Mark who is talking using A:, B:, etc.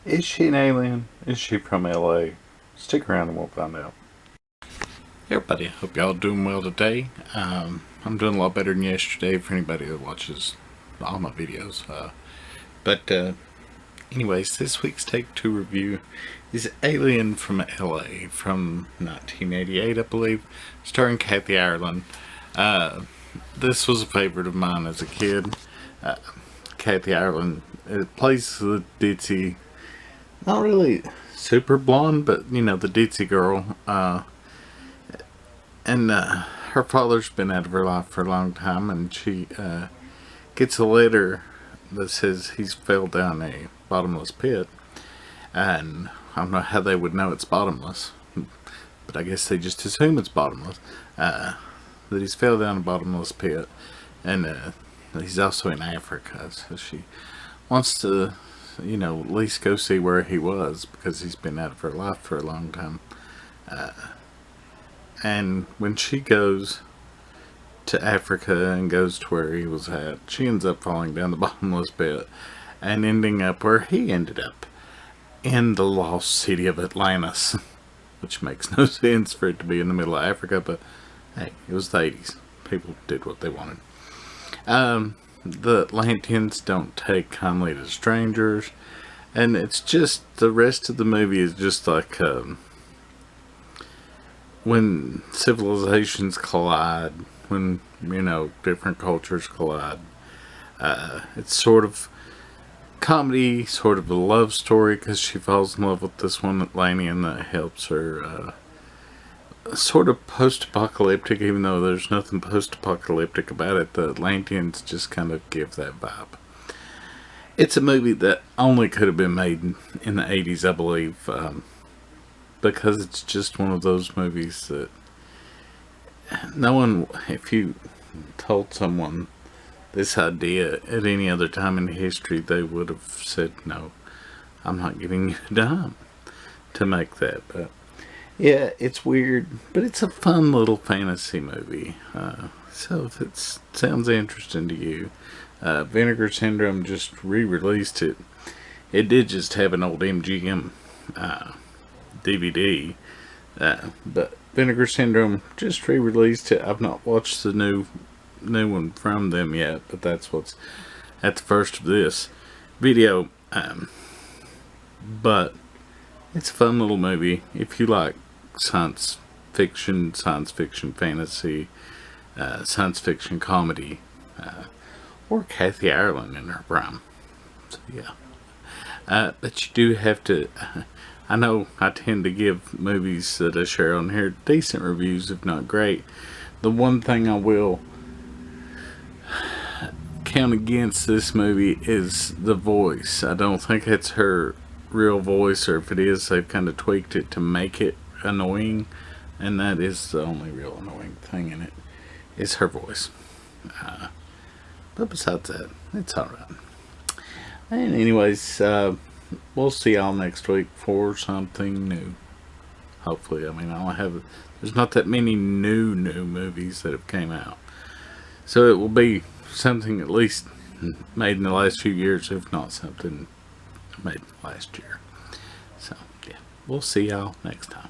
A: Is she an alien? Is she from LA? Stick around and we'll find out. Hey everybody, hope y'all doing well today. I'm doing a lot better than yesterday for anybody that watches all my videos. Anyways, this week's Take 2 review is Alien from LA from 1988, I believe, starring Kathy Ireland. This was a favorite of mine as a kid. Kathy Ireland plays the ditzy, not really super blonde, but you know, the ditzy girl. Her father's been out of her life for a long time, and she gets a letter that says he's fell down a bottomless pit. And I don't know how they would know it's bottomless, but I guess they just assume it's bottomless. That he's fell down a bottomless pit, and he's also in Africa, so she wants to, you know, at least go see where he was, because he's been out of her life for a long time. And when she goes to Africa and goes to where he was at, she ends up falling down the bottomless pit and ending up where he ended up, in the lost city of Atlantis. Which makes no sense for it to be in the middle of Africa, but hey, it was the 80s. People did what they wanted. The Atlanteans don't take kindly to strangers, and it's just, the rest of the movie is just like when civilizations collide, when, you know, different cultures collide. It's sort of comedy, sort of a love story, because she falls in love with this one Atlantean that helps her. Sort of post-apocalyptic, even though there's nothing post-apocalyptic about it. The Atlanteans just kind of give that vibe. It's a movie that only could have been made in the 80s, I believe, because it's just one of those movies that no one, if you told someone this idea at any other time in history, they would have said, no, I'm not giving you a dime to make that. But yeah, it's weird, but it's a fun little fantasy movie. So if it sounds interesting to you, Vinegar Syndrome just re-released it. It did just have an old MGM DVD, but Vinegar Syndrome just re-released it. I've not watched the new one from them yet, but that's what's at the first of this video. But it's a fun little movie if you like science fiction fantasy, science fiction comedy, or Kathy Ireland in her prime. So yeah, but you do have to, I know I tend to give movies that I share on here decent reviews, if not great. The one thing I will count against this movie is the voice. I don't think it's her real voice, or if it is, they've kind of tweaked it to make it annoying, and that is the only real annoying thing in it, is her voice. But besides that, it's alright. And anyways, we'll see y'all next week for something new. Hopefully. I mean, there's not that many new movies that have came out, so it will be something at least made in the last few years, if not something made last year. So yeah, we'll see y'all next time.